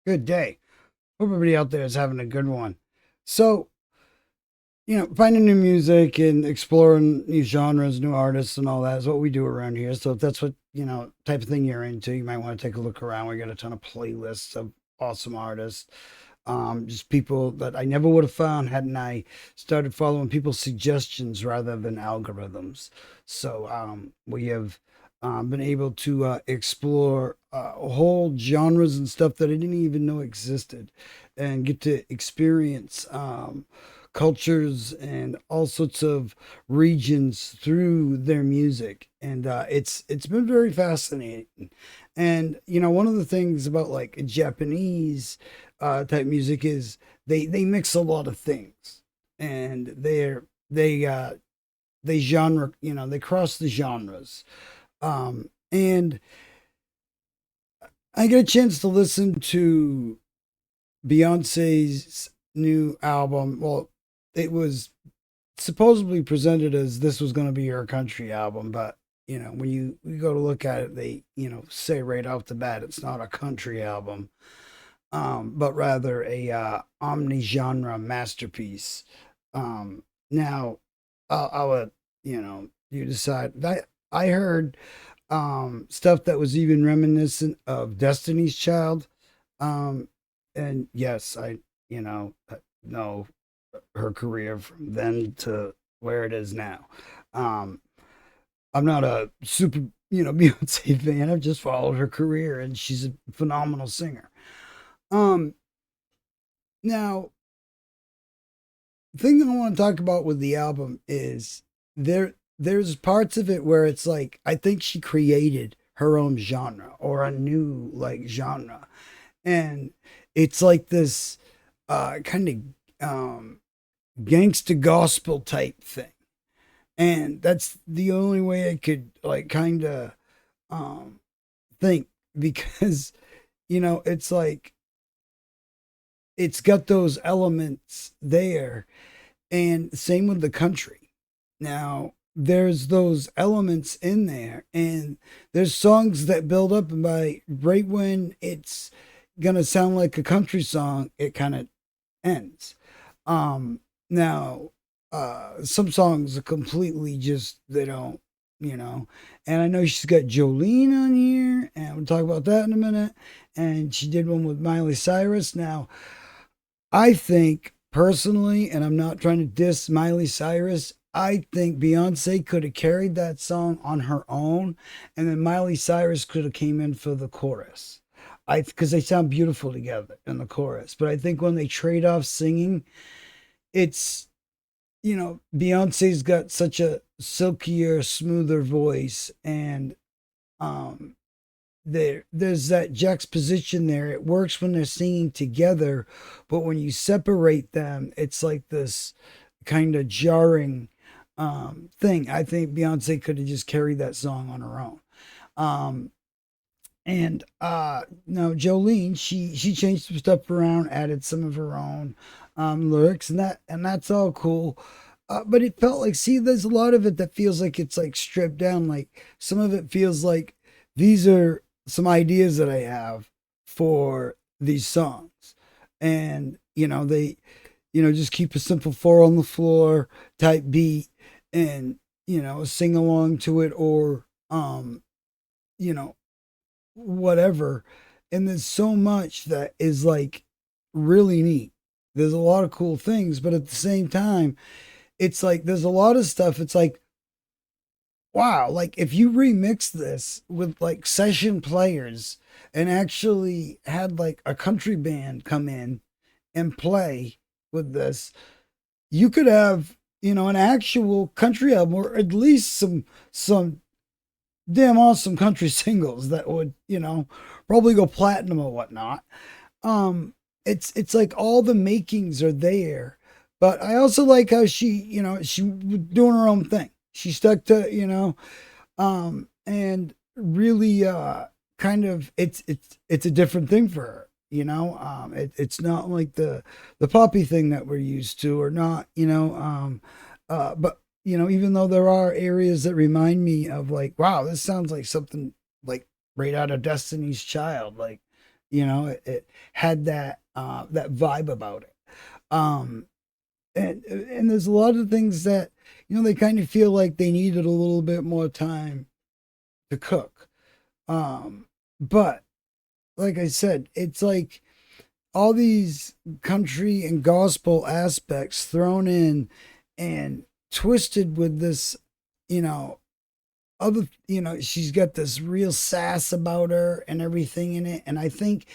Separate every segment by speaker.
Speaker 1: Good day. Hope everybody out there is having a good one. So, finding new music and exploring new genres, new artists, and all that is what we do around here. So, if that's what, type of thing you're into, you might want to take a look around. We got a ton of playlists of awesome artists. Just people that I never would have found hadn't I started following people's suggestions rather than algorithms. So we have been able to explore whole genres and stuff that I didn't even know existed, and get to experience cultures and all sorts of regions through their music, and it's been very fascinating. And one of the things about like Japanese type music is they mix a lot of things, and they genre, they cross the genres. And I get a chance to listen to Beyonce's new album. Well, it was supposedly presented as this was going to be her country album, but when you go to look at it, they say right off the bat it's not a country album, but rather a omni-genre masterpiece. Now, I'll let you decide. I heard stuff that was even reminiscent of Destiny's Child, and yes, I know her career from then to where it is now. I'm not a super Beyonce fan. I've just followed her career, and she's a phenomenal singer. Um, Now, the thing that I want to talk about with the album is there's parts of it where it's like I think she created her own genre or a new like genre, and it's like this kind of gangsta gospel type thing, and that's the only way I could like kind of um think, because it's like it's got those elements there, and same with the country. Now, there's those elements in there, and there's songs that build up, and by right when it's gonna sound like a country song, it kind of ends. Now, some songs are completely just they don't, you know. And I know she's got Jolene on here, and we'll talk about that in a minute. And she did one with Miley Cyrus. Now, I think personally, and I'm not trying to diss Miley Cyrus, I think Beyonce could have carried that song on her own, and then Miley Cyrus could have came in for the chorus. Because they sound beautiful together in the chorus. But I think when they trade off singing, it's Beyonce's got such a silkier, smoother voice, and um there's that juxtaposition there. It works when they're singing together, but when you separate them, it's like this kind of jarring thing. I think Beyonce could have just carried that song on her own. And now Jolene, she changed some stuff around, added some of her own lyrics, and that's all cool. But it felt like, see, there's a lot of it that feels like it's like stripped down. Like some of it feels like these are some ideas that I have for these songs, and they, just keep a simple four on the floor type beat, and sing along to it, or you know whatever. And there's so much that is like really neat. There's a lot of cool things, but at the same time, it's like there's a lot of stuff. It's like, wow, like if you remix this with like session players and actually had like a country band come in and play with this, you could have, an actual country album, or at least some damn awesome country singles that would, probably go platinum or whatnot. It's like all the makings are there, but I also like how she was doing her own thing. She stuck to, and really kind of it's a different thing for her. It's not like the poppy thing that we're used to, or not, but even though there are areas that remind me of like, wow, this sounds like something like right out of Destiny's Child, like, It had that vibe about it. Um, and there's a lot of things that they kind of feel like they needed a little bit more time to cook. But like I said, it's like all these country and gospel aspects thrown in and twisted with this, you know, she's got this real sass about her and everything in it. And I think,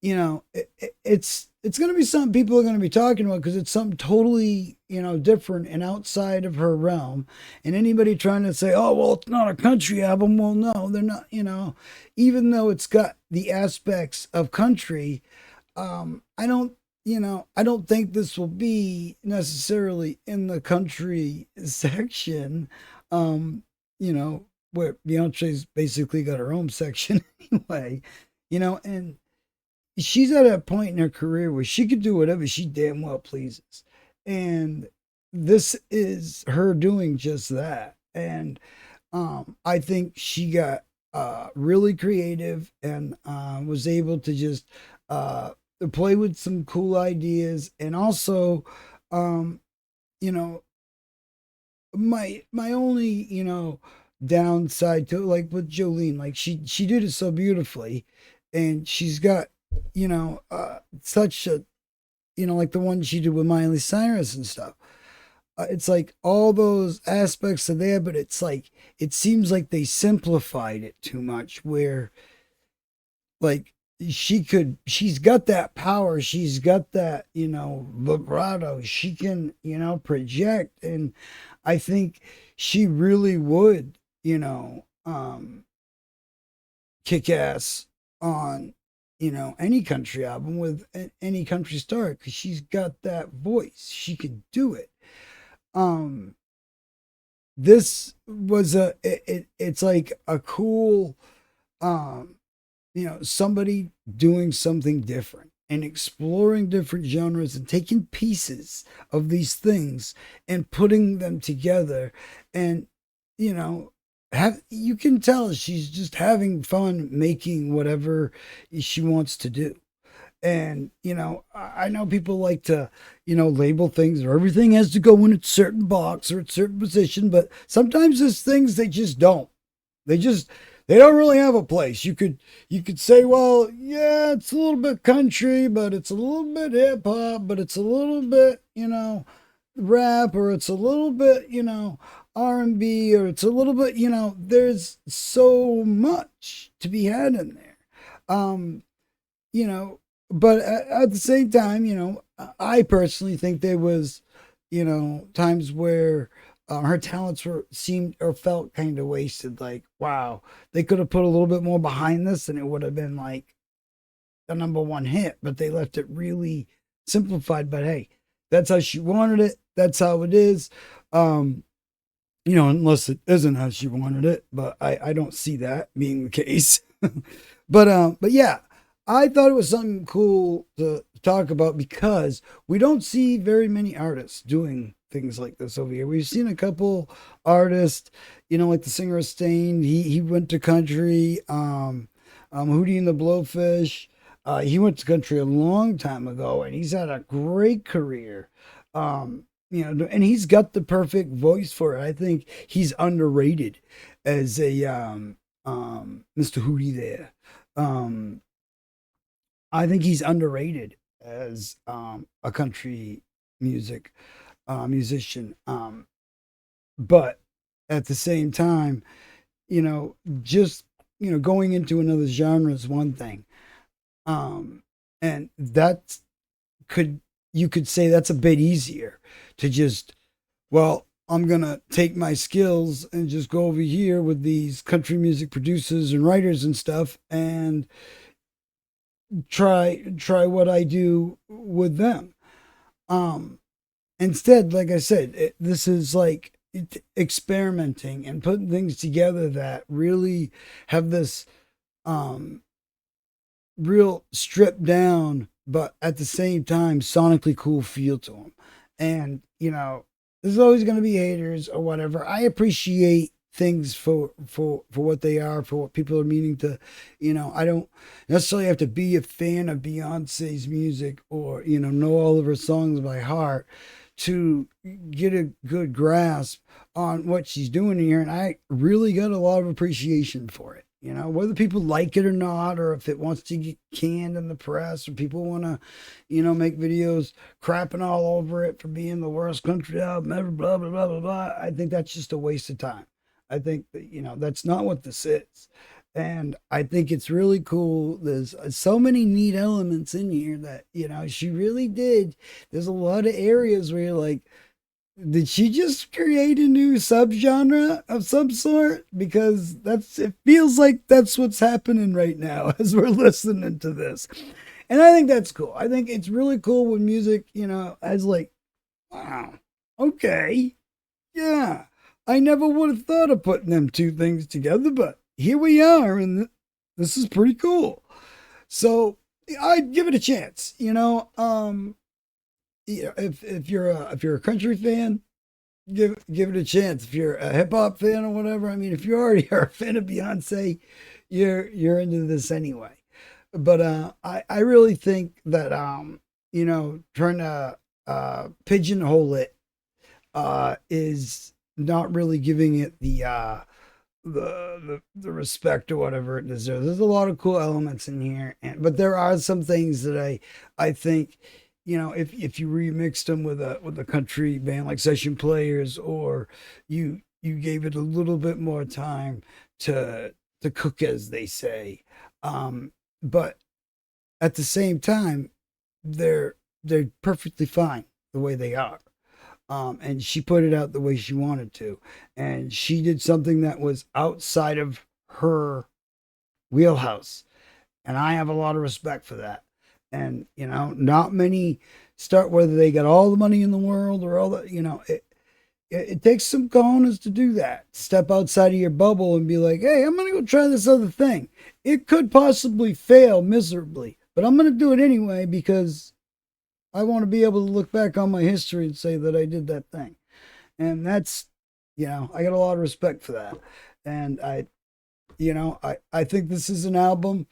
Speaker 1: it's going to be something people are going to be talking about because it's something totally, different and outside of her realm. And anybody trying to say, oh, well, it's not a country album. Well, no, they're not, even though it's got the aspects of country, I don't think this will be necessarily in the country section, where Beyonce's basically got her own section anyway, and she's at a point in her career where she could do whatever she damn well pleases. And this is her doing just that. And I think she got really creative and was able to just play with some cool ideas. And also, um, you know, my only, downside to it, like with Jolene, like she did it so beautifully, and she's got, such a, like the one she did with Miley Cyrus and stuff. It's like all those aspects are there, but it's like it seems like they simplified it too much. Where like she's got that power, she's got that vibrato, she can project, and I think she really would kick ass on any country album with any country star because she's got that voice, she could do it. um this was it's like a cool, um somebody doing something different and exploring different genres and taking pieces of these things and putting them together. And you know have you can tell she's just having fun making whatever she wants to do. And I know people like to label things, or everything has to go in a certain box or a certain position, but sometimes there's things they just don't. They just they don't really have a place. You could say, well, yeah, it's a little bit country, but it's a little bit hip hop, but it's a little bit, rap, or it's a little bit, R&B, or it's a little bit, there's so much to be had in there. Um, you know, but at the same time, I personally think there was, times where her talents were seemed or felt kind of wasted. Like, wow, they could have put a little bit more behind this, and it would have been like a number one hit. But they left it really simplified. But hey, that's how she wanted it. That's how it is. Um, unless it isn't how she wanted it. But I don't see that being the case. But yeah, I thought it was something cool to talk about because we don't see very many artists doing things like this over here. We've seen a couple artists, like the singer of Stain. He went to country. Hootie and the Blowfish. He went to country a long time ago, and he's had a great career. And he's got the perfect voice for it. I think he's underrated as a Mr. Hootie there. Um, I think he's underrated as a country music musician. But at the same time, just going into another genre is one thing, and that could you could say that's a bit easier to just, well, I'm gonna take my skills and just go over here with these country music producers and writers and stuff and try what I do with them. Um, Instead, like I said, this is like experimenting and putting things together that really have this um real stripped down, but at the same time sonically cool feel to them. And there's always going to be haters or whatever. I appreciate things for what they are, for what people are meaning to, I don't necessarily have to be a fan of Beyonce's music or, know all of her songs by heart to get a good grasp on what she's doing here. And I really got a lot of appreciation for it. Whether people like it or not, or if it wants to get canned in the press, or people want to, make videos crapping all over it for being the worst country album ever, blah, blah, blah, blah, blah. I think that's just a waste of time. I think that, that's not what this is. And I think it's really cool. There's so many neat elements in here that, she really did. There's a lot of areas where you're like, did she just create a new subgenre of some sort? Because it feels like that's what's happening right now as we're listening to this. And I think that's cool. I think it's really cool when music, as like, wow, okay, yeah. I never would have thought of putting them two things together, but here we are, and this is pretty cool. So I'd give it a chance, if you're a country fan, give it a chance. If you're a hip hop fan or whatever, I mean, if you already are a fan of Beyonce, you're into this anyway. But I really think that trying to pigeonhole it is not really giving it the respect or whatever it deserves. There's a lot of cool elements in here, but there are some things that I think, if you remixed them with a country band like Session Players, or you gave it a little bit more time to cook, as they say, but at the same time, they're perfectly fine the way they are. And she put it out the way she wanted to, and she did something that was outside of her wheelhouse, and I have a lot of respect for that. And not many start, whether they got all the money in the world or all that. It takes some cojones to do that. Step outside of your bubble and be like, hey, I'm gonna go try this other thing. It could possibly fail miserably, but I'm gonna do it anyway because I want to be able to look back on my history and say that I did that thing. And that's, I got a lot of respect for that. And I think this is an album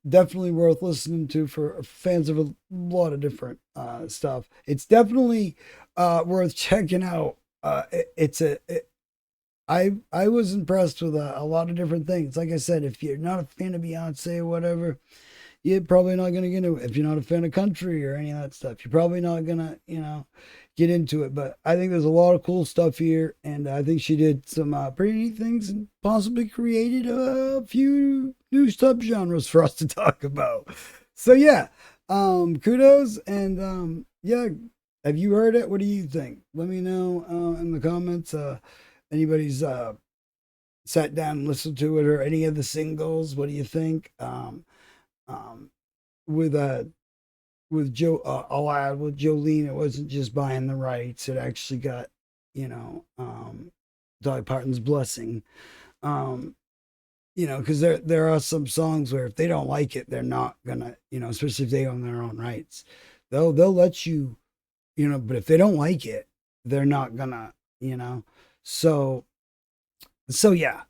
Speaker 1: definitely worth listening to for fans of a lot of different stuff. It's definitely worth checking out. I was impressed with a lot of different things. Like I said, if you're not a fan of Beyonce or whatever, you're probably not going to get into it. If you're not a fan of country or any of that stuff, you're probably not going to, get into it. But I think there's a lot of cool stuff here, and I think she did some pretty neat things and possibly created a few new subgenres for us to talk about. So yeah, kudos, and yeah, have you heard it? What do you think? Let me know in the comments. Anybody's sat down and listened to it, or any of the singles? What do you think? With Joe, I'll add with Jolene, it wasn't just buying the rights; it actually got, Dolly Parton's blessing. Because there are some songs where if they don't like it, they're not gonna, especially if they own their own rights, they'll let you, but if they don't like it, they're not gonna, so yeah.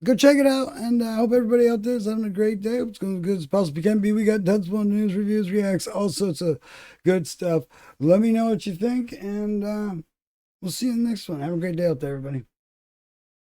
Speaker 1: Go check it out, and I hope everybody out there is having a great day. It's going as good as possibly can be. We got tons more news, reviews, reacts, all sorts of good stuff. Let me know what you think, and we'll see you in the next one. Have a great day out there, everybody.